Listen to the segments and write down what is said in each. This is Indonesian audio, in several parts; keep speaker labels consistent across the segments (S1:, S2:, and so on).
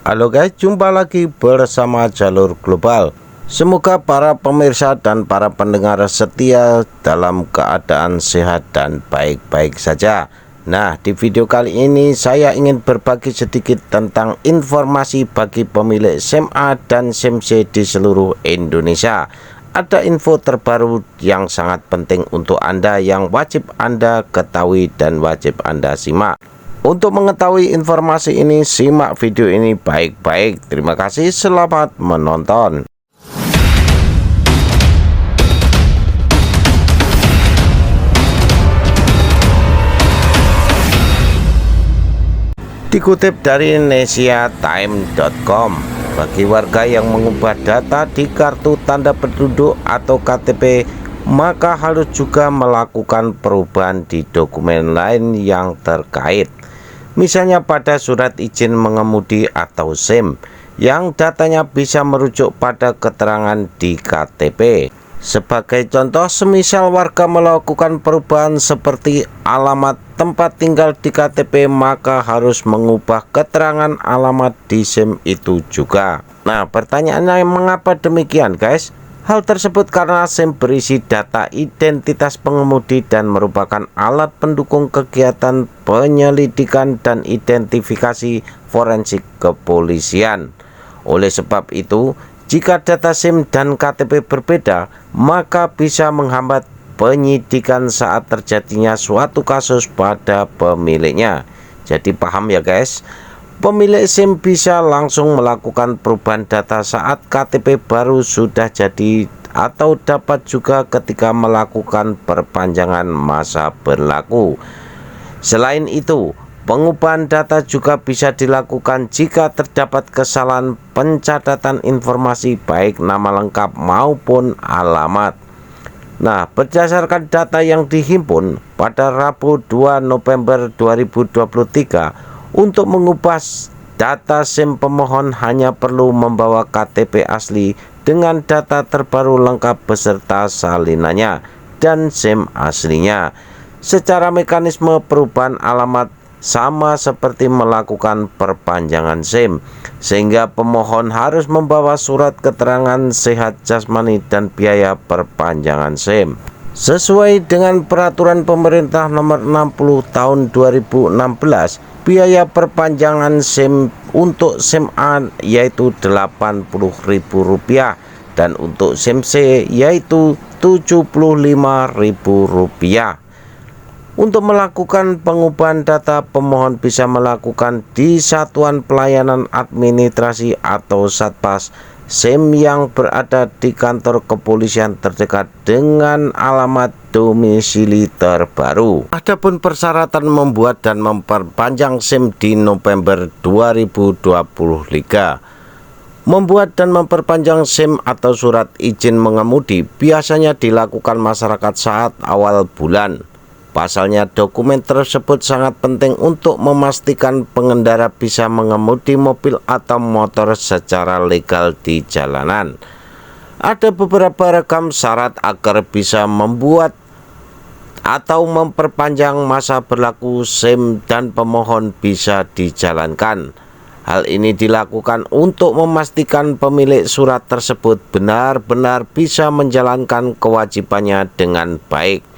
S1: Halo guys, jumpa lagi bersama Jalur Global. Semoga para pemirsa dan para pendengar setia dalam keadaan sehat dan baik-baik saja. Nah, di video kali ini saya ingin berbagi sedikit tentang informasi bagi pemilik SIM A dan SIM C di seluruh Indonesia. Ada info terbaru yang sangat penting untuk Anda yang wajib Anda ketahui dan wajib Anda simak. Untuk mengetahui informasi ini, simak video ini baik-baik. Terima kasih, selamat menonton. Dikutip dari indonesiatime.com, bagi warga yang mengubah data di kartu tanda penduduk atau KTP, maka harus juga melakukan perubahan di dokumen lain yang terkait. Misalnya pada surat izin mengemudi atau SIM, yang datanya bisa merujuk pada keterangan di KTP. Sebagai contoh, semisal warga melakukan perubahan seperti alamat tempat tinggal di KTP, maka harus mengubah keterangan alamat di SIM itu juga. Nah, pertanyaannya mengapa demikian guys? Hal tersebut karena SIM berisi data identitas pengemudi dan merupakan alat pendukung kegiatan penyelidikan dan identifikasi forensik kepolisian. Oleh sebab itu, jika data SIM dan KTP berbeda, maka bisa menghambat penyidikan saat terjadinya suatu kasus pada pemiliknya. Jadi paham ya guys? Pemilik SIM bisa langsung melakukan perubahan data saat KTP baru sudah jadi, atau dapat juga ketika melakukan perpanjangan masa berlaku. Selain itu, pengubahan data juga bisa dilakukan jika terdapat kesalahan pencatatan informasi baik nama lengkap maupun alamat. Nah, berdasarkan data yang dihimpun pada Rabu 2 November 2023, untuk mengubah data SIM pemohon hanya perlu membawa KTP asli dengan data terbaru lengkap beserta salinannya dan SIM aslinya. Secara mekanisme perubahan alamat sama seperti melakukan perpanjangan SIM, sehingga pemohon harus membawa surat keterangan sehat jasmani dan biaya perpanjangan SIM. Sesuai dengan peraturan pemerintah nomor 60 tahun 2016, biaya perpanjangan SIM untuk SIM A yaitu Rp80.000 dan untuk SIM C yaitu Rp75.000. Untuk melakukan pengubahan data, pemohon bisa melakukan di Satuan Pelayanan Administrasi atau Satpas SIM yang berada di kantor kepolisian terdekat dengan alamat domisili terbaru. Adapun persyaratan membuat dan memperpanjang SIM di November 2023. Membuat dan memperpanjang SIM atau surat izin mengemudi biasanya dilakukan masyarakat saat awal bulan. Pasalnya, dokumen tersebut sangat penting untuk memastikan pengendara bisa mengemudi mobil atau motor secara legal di jalanan. Ada beberapa rekam syarat agar bisa membuat atau memperpanjang masa berlaku SIM dan pemohon bisa dijalankan. Hal ini dilakukan untuk memastikan pemilik surat tersebut benar-benar bisa menjalankan kewajibannya dengan baik.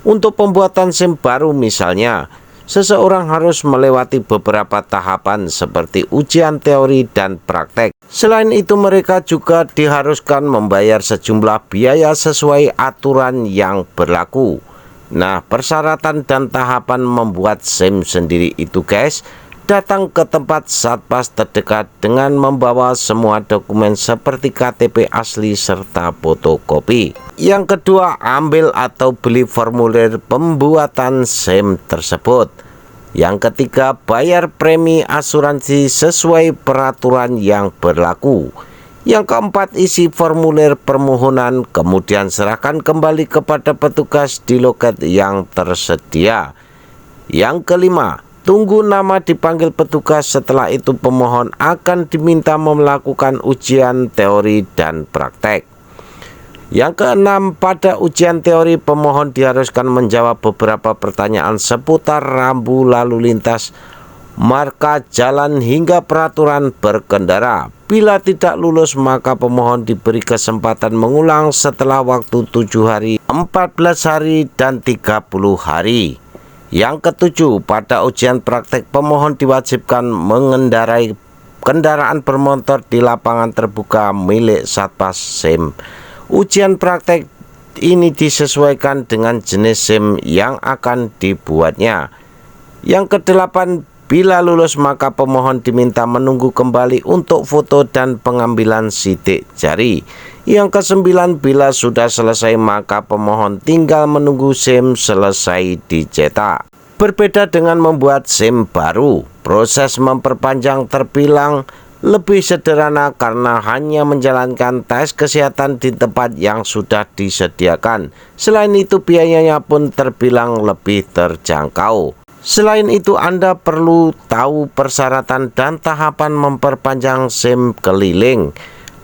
S1: Untuk pembuatan SIM baru misalnya, seseorang harus melewati beberapa tahapan seperti ujian teori dan praktek. Selain itu, mereka juga diharuskan membayar sejumlah biaya sesuai aturan yang berlaku. Nah, persyaratan dan tahapan membuat SIM sendiri itu guys, datang ke tempat Satpas terdekat dengan membawa semua dokumen seperti KTP asli serta fotokopi. Yang kedua, ambil atau beli formulir pembuatan SIM tersebut. Yang ketiga, bayar premi asuransi sesuai peraturan yang berlaku. Yang keempat, isi formulir permohonan, kemudian serahkan kembali kepada petugas di loket yang tersedia. Yang kelima, tunggu nama dipanggil petugas. Setelah itu pemohon akan diminta melakukan ujian teori dan praktek. Yang keenam, pada ujian teori pemohon diharuskan menjawab beberapa pertanyaan seputar rambu lalu lintas, marka jalan hingga peraturan berkendara. Bila tidak lulus maka pemohon diberi kesempatan mengulang setelah waktu 7 hari, 14 hari, dan 30 hari. Yang ketujuh, pada ujian praktek pemohon diwajibkan mengendarai kendaraan bermotor di lapangan terbuka milik Satpas SIM. Ujian praktek ini disesuaikan dengan jenis SIM yang akan dibuatnya. Yang kedelapan, bila lulus maka pemohon diminta menunggu kembali untuk foto dan pengambilan sidik jari. Yang kesembilan, bila sudah selesai maka pemohon tinggal menunggu SIM selesai dicetak. Berbeda dengan membuat SIM baru, proses memperpanjang terbilang lebih sederhana karena hanya menjalankan tes kesehatan di tempat yang sudah disediakan. Selain itu biayanya pun terbilang lebih terjangkau. Selain itu Anda perlu tahu persyaratan dan tahapan memperpanjang SIM keliling.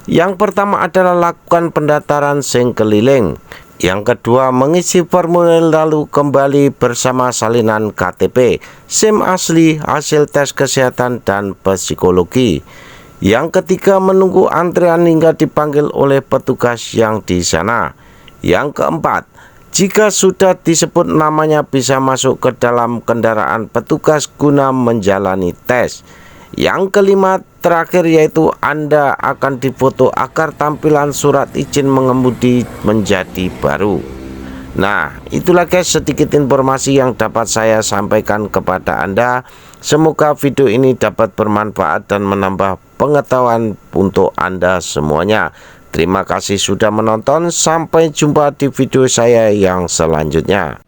S1: Yang pertama adalah lakukan pendaftaran SIM keliling. Yang kedua, mengisi formulir lalu kembali bersama salinan KTP, SIM asli, hasil tes kesehatan dan psikologi. Yang ketiga, menunggu antrean hingga dipanggil oleh petugas yang di sana. Yang keempat, jika sudah disebut namanya bisa masuk ke dalam kendaraan petugas guna menjalani tes. Yang kelima, terakhir, yaitu Anda akan difoto agar tampilan surat izin mengemudi menjadi baru. Nah, itulah guys sedikit informasi yang dapat saya sampaikan kepada Anda. Semoga video ini dapat bermanfaat dan menambah pengetahuan untuk Anda semuanya. Terima kasih sudah menonton. Sampai jumpa di video saya yang selanjutnya.